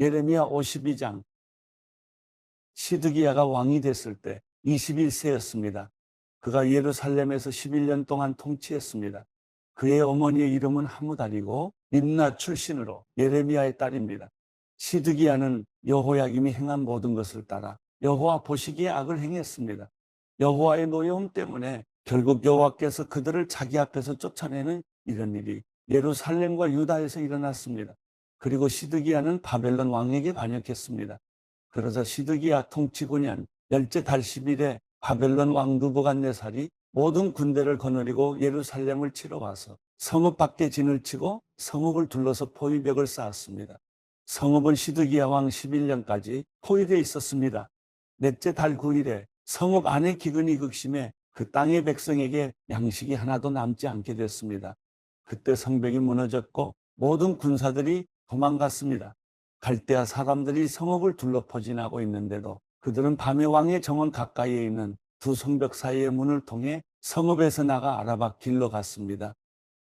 예레미야 52장. 시드기야가 왕이 됐을 때 21세였습니다. 그가 예루살렘에서 11년 동안 통치했습니다. 그의 어머니의 이름은 하무달이고 림나 출신으로 예레미야의 딸입니다. 시드기야는 여호야김이 행한 모든 것을 따라 여호와 보시기에 악을 행했습니다. 여호와의 노여움 때문에 결국 여호와께서 그들을 자기 앞에서 쫓아내는 이런 일이 예루살렘과 유다에서 일어났습니다. 그리고 시드기야는 바벨론 왕에게 반역했습니다. 그러자 시드기야 통치 9년 열째 달 10일에 바벨론 왕 느부갓네살이 모든 군대를 거느리고 예루살렘을 치러 와서 성읍 밖에 진을 치고 성읍을 둘러서 포위벽을 쌓았습니다. 성읍은 시드기야 왕 11년까지 포위되어 있었습니다. 넷째 달 9일에 성읍 안에 기근이 극심해 그 땅의 백성에게 양식이 하나도 남지 않게 됐습니다. 그때 성벽이 무너졌고 모든 군사들이 도망갔습니다. 갈대아 사람들이 성읍을 둘러 포진하고 있는데도 그들은 밤에 왕의 정원 가까이에 있는 두 성벽 사이의 문을 통해 성읍에서 나가 아라바 길로 갔습니다.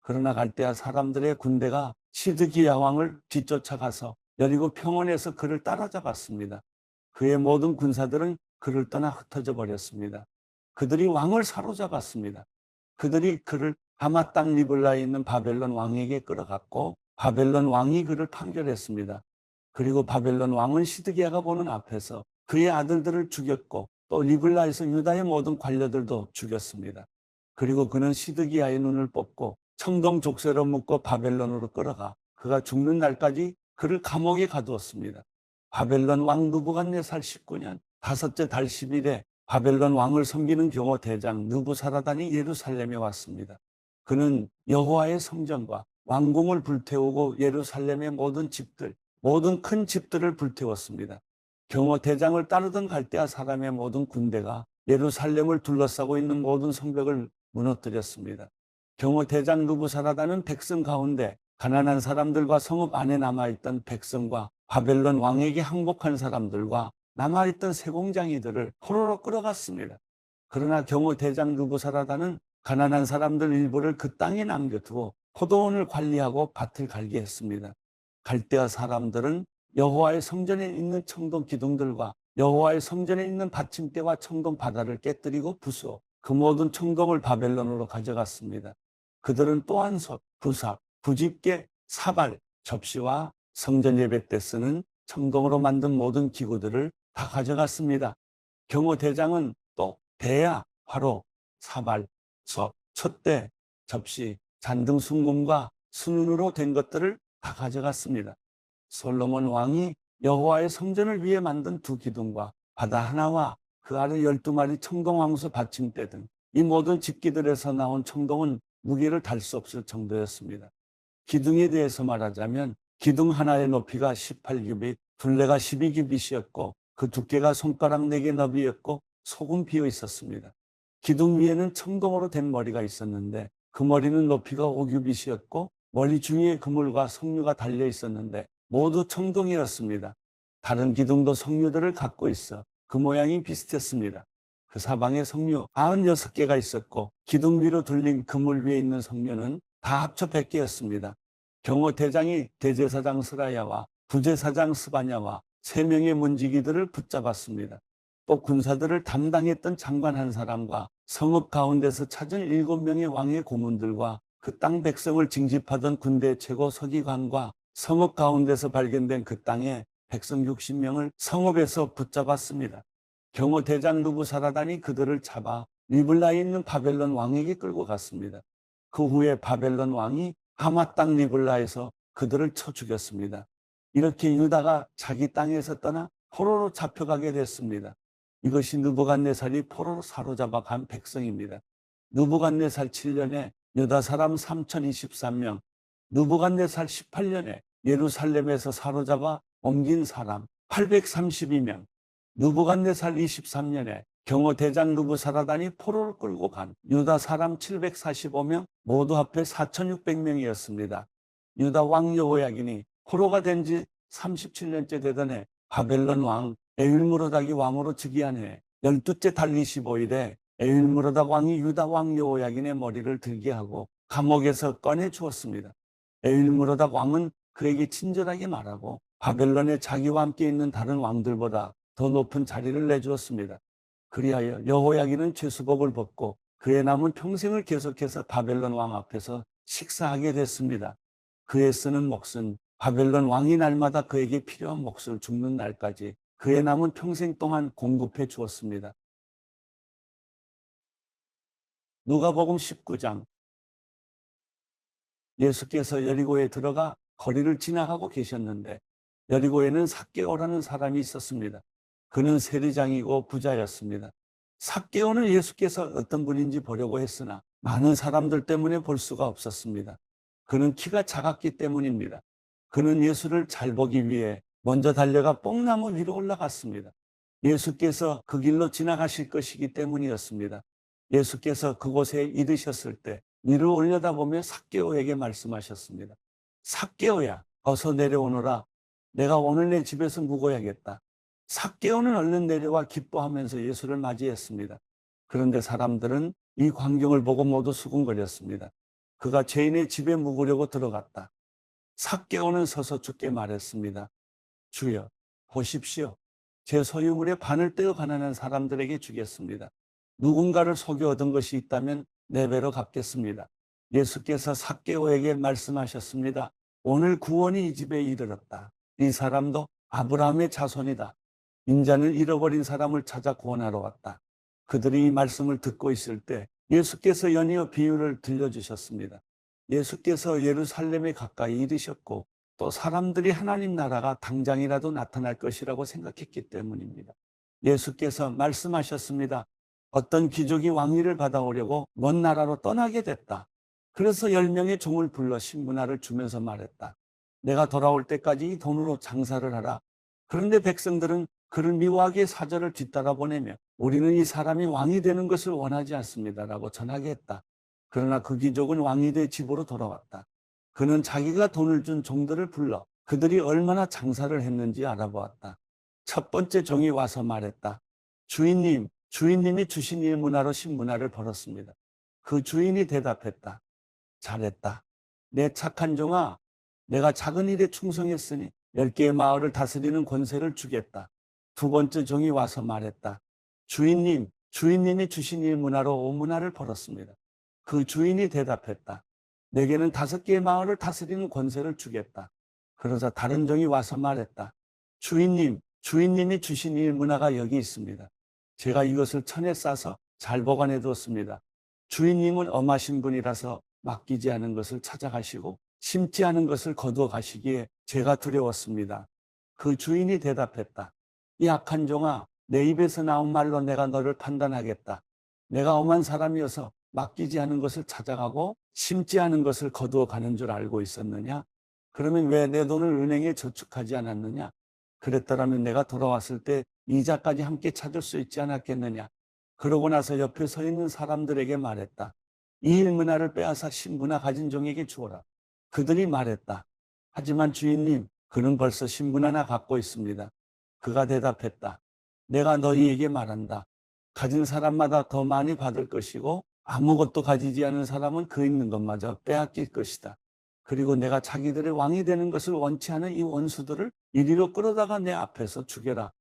그러나 갈대아 사람들의 군대가 시드기야 왕을 뒤쫓아가서 여리고 평원에서 그를 따라잡았습니다. 그의 모든 군사들은 그를 떠나 흩어져 버렸습니다. 그들이 왕을 사로잡았습니다. 그들이 그를 하마 땅 리블라에 있는 바벨론 왕에게 끌어갔고 바벨론 왕이 그를 판결했습니다. 그리고 바벨론 왕은 시드기야가 보는 앞에서 그의 아들들을 죽였고 또 리블라에서 유다의 모든 관료들도 죽였습니다. 그리고 그는 시드기야의 눈을 뽑고 청동 족쇄로 묶어 바벨론으로 끌어가 그가 죽는 날까지 그를 감옥에 가두었습니다. 바벨론 왕 느부갓네살 19년 다섯째 달 10일에 바벨론 왕을 섬기는 경호 대장 느부사라단이 예루살렘에 왔습니다. 그는 여호와의 성전과 왕궁을 불태우고 예루살렘의 모든 집들, 모든 큰 집들을 불태웠습니다. 경호 대장을 따르던 갈대아 사람의 모든 군대가 예루살렘을 둘러싸고 있는 모든 성벽을 무너뜨렸습니다. 경호 대장 느부사라단은 백성 가운데 가난한 사람들과 성읍 안에 남아있던 백성과 바벨론 왕에게 항복한 사람들과 남아있던 세공장이들을 포로로 끌어갔습니다. 그러나 경호 대장 느부사라단은 가난한 사람들 일부를 그 땅에 남겨두고 포도원을 관리하고 밭을 갈게 했습니다. 갈대아 사람들은 여호와의 성전에 있는 청동 기둥들과 여호와의 성전에 있는 받침대와 청동 바다를 깨뜨리고 부수어 그 모든 청동을 바벨론으로 가져갔습니다. 그들은 또한 솥, 부삽, 부집게, 사발, 접시와 성전 예배 때 쓰는 청동으로 만든 모든 기구들을 다 가져갔습니다. 경호 대장은 또 대야, 화로, 사발, 솥, 촛대, 접시, 잔등 순금과 순은으로 된 것들을 다 가져갔습니다. 솔로몬 왕이 여호와의 성전을 위해 만든 두 기둥과 바다 하나와 그 아래 12마리 청동황수 받침대 등 이 모든 집기들에서 나온 청동은 무게를 달 수 없을 정도였습니다. 기둥에 대해서 말하자면 기둥 하나의 높이가 18규빗, 둘레가 12규빗이었고 그 두께가 손가락 4개 너비였고 소금 비어 있었습니다. 기둥 위에는 청동으로 된 머리가 있었는데 그 머리는 높이가 5규빗이었고 머리 중에 그물과 석류가 달려 있었는데 모두 청동이었습니다. 다른 기둥도 석류들을 갖고 있어 그 모양이 비슷했습니다. 그 사방에 석류 96개가 있었고 기둥 위로 둘린 그물 위에 있는 석류는 다 합쳐 100개였습니다. 경호 대장이 대제사장 스라야와 부제사장 스바냐와 3명의 문지기들을 붙잡았습니다. 또 군사들을 담당했던 장관 한 사람과 성읍 가운데서 찾은 7명의 왕의 고문들과 그 땅 백성을 징집하던 군대 최고 서기관과 성읍 가운데서 발견된 그 땅에 백성 60명을 성읍에서 붙잡았습니다. 경호 대장 느부사라단이 그들을 잡아 리블라에 있는 바벨론 왕에게 끌고 갔습니다. 그 후에 바벨론 왕이 하마 땅 리블라에서 그들을 쳐 죽였습니다. 이렇게 유다가 자기 땅에서 떠나 포로로 잡혀가게 됐습니다. 이것이 느부갓네살이 포로로 사로잡아 간 백성입니다. 느부갓네살 7년에 유다 사람 3023명, 느부갓네살 18년에 예루살렘에서 사로잡아 옮긴 사람 832명, 느부갓네살 23년에 경호 대장 느부사라단이 포로를 끌고 간 유다 사람 745명, 모두 합해 4600명이었습니다. 유다 왕 여호야긴이 포로가 된 지 37년째 되던 해 바벨론 왕 에윌므로닥이 왕으로 즉위한 해 12째 달 25일에 에윌므로닥 왕이 유다 왕 여호야긴의 머리를 들게 하고 감옥에서 꺼내 주었습니다. 에윌므로닥 왕은 그에게 친절하게 말하고 바벨론에 자기와 함께 있는 다른 왕들보다 더 높은 자리를 내주었습니다. 그리하여 여호야긴은 죄수복을 벗고 그의 남은 평생을 계속해서 바벨론 왕 앞에서 식사하게 됐습니다. 그의 쓰는 몫은 바벨론 왕이 날마다 그에게 필요한 몫을 죽는 날까지 그의 남은 평생 동안 공급해 주었습니다. 누가복음 19장. 예수께서 여리고에 들어가 거리를 지나가고 계셨는데 여리고에는 삭개오라는 사람이 있었습니다. 그는 세리장이고 부자였습니다. 삭개오는 예수께서 어떤 분인지 보려고 했으나 많은 사람들 때문에 볼 수가 없었습니다. 그는 키가 작았기 때문입니다. 그는 예수를 잘 보기 위해 먼저 달려가 뽕나무 위로 올라갔습니다. 예수께서 그 길로 지나가실 것이기 때문이었습니다. 예수께서 그곳에 이르셨을 때 위로 올려다보며 삭개오에게 말씀하셨습니다. 삭개오야, 어서 내려오너라. 내가 오늘 내 집에서 묵어야겠다. 삭개오는 얼른 내려와 기뻐하면서 예수를 맞이했습니다. 그런데 사람들은 이 광경을 보고 모두 수군거렸습니다. 그가 죄인의 집에 묵으려고 들어갔다. 삭개오는 서서 주께 말했습니다. 주여, 보십시오. 제 소유물의 반을 떼어 가난한 사람들에게 주겠습니다. 누군가를 속여 얻은 것이 있다면 네 배로 갚겠습니다. 예수께서 삭개오에게 말씀하셨습니다. 오늘 구원이 이 집에 이르렀다. 이 사람도 아브라함의 자손이다. 인자는 잃어버린 사람을 찾아 구원하러 왔다. 그들이 이 말씀을 듣고 있을 때 예수께서 연이어 비유를 들려주셨습니다. 예수께서 예루살렘에 가까이 이르셨고 또 사람들이 하나님 나라가 당장이라도 나타날 것이라고 생각했기 때문입니다. 예수께서 말씀하셨습니다. 어떤 귀족이 왕위를 받아오려고 먼 나라로 떠나게 됐다. 그래서 10명의 종을 불러 신문화를 주면서 말했다. 내가 돌아올 때까지 이 돈으로 장사를 하라. 그런데 백성들은 그를 미워하게 사절을 뒤따라 보내며 우리는 이 사람이 왕이 되는 것을 원하지 않습니다라고 전하게 했다. 그러나 그 귀족은 왕이 돼 집으로 돌아왔다. 그는 자기가 돈을 준 종들을 불러 그들이 얼마나 장사를 했는지 알아보았다. 첫 번째 종이 와서 말했다. 주인님, 주인님이 주신 이 문화로 신문화를 벌었습니다. 그 주인이 대답했다. 잘했다. 내 착한 종아, 내가 작은 일에 충성했으니 10개의 마을을 다스리는 권세를 주겠다. 두 번째 종이 와서 말했다. 주인님, 주인님이 주신 이 문화로 5문화를 벌었습니다. 그 주인이 대답했다. 내게는 5개의 마을을 다스리는 권세를 주겠다. 그러자 다른 종이 와서 말했다. 주인님, 주인님이 주신 이 문화가 여기 있습니다. 제가 이것을 천에 싸서 잘 보관해 두었습니다. 주인님은 엄하신 분이라서 맡기지 않은 것을 찾아가시고 심지 않은 것을 거두어 가시기에 제가 두려웠습니다. 그 주인이 대답했다. 이 악한 종아, 내 입에서 나온 말로 내가 너를 판단하겠다. 내가 엄한 사람이어서 맡기지 않은 것을 찾아가고 심지 않은 것을 거두어 가는 줄 알고 있었느냐? 그러면 왜 내 돈을 은행에 저축하지 않았느냐? 그랬더라면 내가 돌아왔을 때 이자까지 함께 찾을 수 있지 않았겠느냐? 그러고 나서 옆에 서 있는 사람들에게 말했다. 이 일문화를 빼앗아 신문화 가진 종에게 주어라. 그들이 말했다. 하지만 주인님, 그는 벌써 신문 하나 갖고 있습니다. 그가 대답했다. 내가 너희에게 말한다. 가진 사람마다 더 많이 받을 것이고 아무것도 가지지 않은 사람은 그 있는 것마저 빼앗길 것이다. 그리고 내가 자기들의 왕이 되는 것을 원치 않은 이 원수들을 이리로 끌어다가 내 앞에서 죽여라.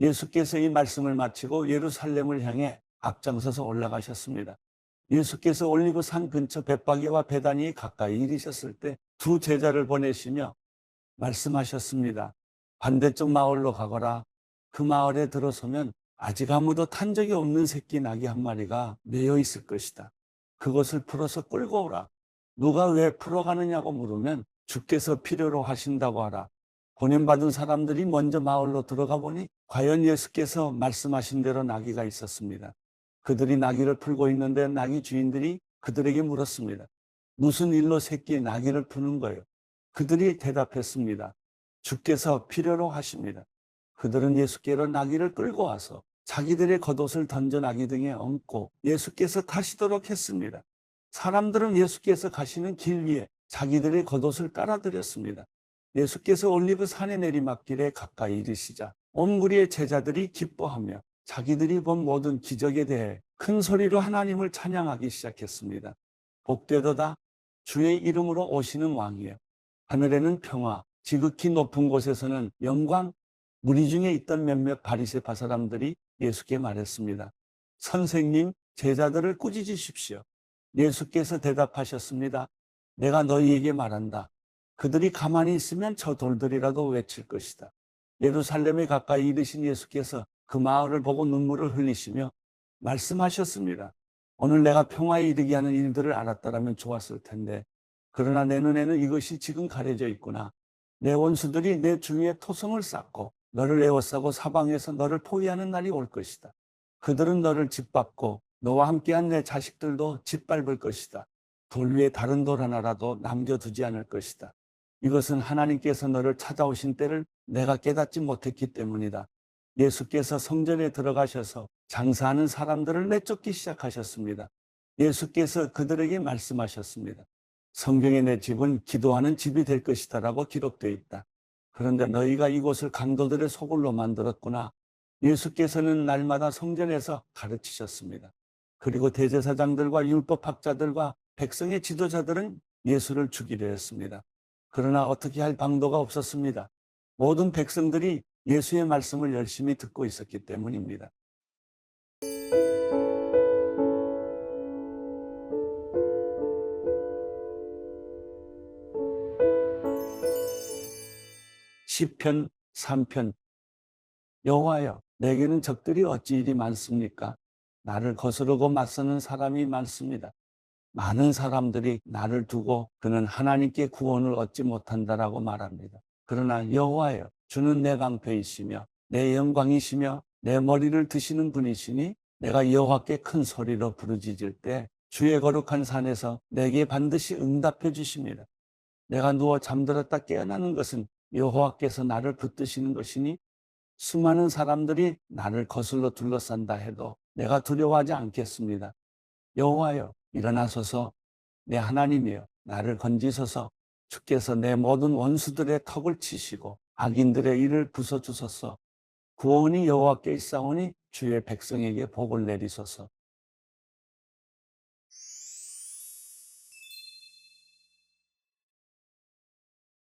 예수께서 이 말씀을 마치고 예루살렘을 향해 앞장서서 올라가셨습니다. 예수께서 올리브산 근처 벳바게와 베다니에 가까이 이르셨을 때 두 제자를 보내시며 말씀하셨습니다. 반대쪽 마을로 가거라. 그 마을에 들어서면 아직 아무도 탄 적이 없는 새끼 나귀 한 마리가 매여 있을 것이다. 그것을 풀어서 끌고 오라. 누가 왜 풀어가느냐고 물으면 주께서 필요로 하신다고 하라. 보냄받은 사람들이 먼저 마을로 들어가 보니 과연 예수께서 말씀하신 대로 나귀가 있었습니다. 그들이 나귀를 풀고 있는데 나귀 주인들이 그들에게 물었습니다. 무슨 일로 새끼 나귀를 푸는 거예요? 그들이 대답했습니다. 주께서 필요로 하십니다. 그들은 예수께로 나귀를 끌고 와서 자기들의 겉옷을 던져 나귀 등에 얹고 예수께서 타시도록 했습니다. 사람들은 예수께서 가시는 길 위에 자기들의 겉옷을 깔아드렸습니다. 예수께서 올리브 산의 내리막길에 가까이 이르시자 온 무리의 제자들이 기뻐하며 자기들이 본 모든 기적에 대해 큰 소리로 하나님을 찬양하기 시작했습니다. 복되도다 주의 이름으로 오시는 왕이여. 하늘에는 평화, 지극히 높은 곳에서는 영광, 무리 중에 있던 몇몇 바리새파 사람들이 예수께 말했습니다. 선생님, 제자들을 꾸짖으십시오. 예수께서 대답하셨습니다. 내가 너희에게 말한다. 그들이 가만히 있으면 저 돌들이라도 외칠 것이다. 예루살렘에 가까이 이르신 예수께서 그 마을을 보고 눈물을 흘리시며 말씀하셨습니다. 오늘 내가 평화에 이르게 하는 일들을 알았더라면 좋았을 텐데, 그러나 내 눈에는 이것이 지금 가려져 있구나. 내 원수들이 내 주위에 토성을 쌓고 너를 에워싸고 사방에서 너를 포위하는 날이 올 것이다. 그들은 너를 짓밟고 너와 함께한 내 자식들도 짓밟을 것이다. 돌 위에 다른 돌 하나라도 남겨두지 않을 것이다. 이것은 하나님께서 너를 찾아오신 때를 내가 깨닫지 못했기 때문이다. 예수께서 성전에 들어가셔서 장사하는 사람들을 내쫓기 시작하셨습니다. 예수께서 그들에게 말씀하셨습니다. 성경에 내 집은 기도하는 집이 될 것이다라고 기록되어 있다. 그런데 너희가 이곳을 강도들의 소굴로 만들었구나. 예수께서는 날마다 성전에서 가르치셨습니다. 그리고 대제사장들과 율법학자들과 백성의 지도자들은 예수를 죽이려 했습니다. 그러나 어떻게 할 방도가 없었습니다. 모든 백성들이 예수의 말씀을 열심히 듣고 있었기 때문입니다. 시편 3편. 여호와여, 내게는 적들이 어찌 이리 많습니까? 나를 거스르고 맞서는 사람이 많습니다. 많은 사람들이 나를 두고 그는 하나님께 구원을 얻지 못한다라고 말합니다. 그러나 여호와여, 주는 내 방패이시며 내 영광이시며 내 머리를 드시는 분이시니 내가 여호와께 큰 소리로 부르짖을 때 주의 거룩한 산에서 내게 반드시 응답해 주십니다. 내가 누워 잠들었다 깨어나는 것은 여호와께서 나를 붙드시는 것이니 수많은 사람들이 나를 거슬러 둘러싼다 해도 내가 두려워하지 않겠습니다. 여호와여, 일어나소서. 내 하나님이여, 나를 건지소서. 주께서 내 모든 원수들의 턱을 치시고 악인들의 일을 부숴주소서. 구원이 여호와께 있사오니 주의 백성에게 복을 내리소서.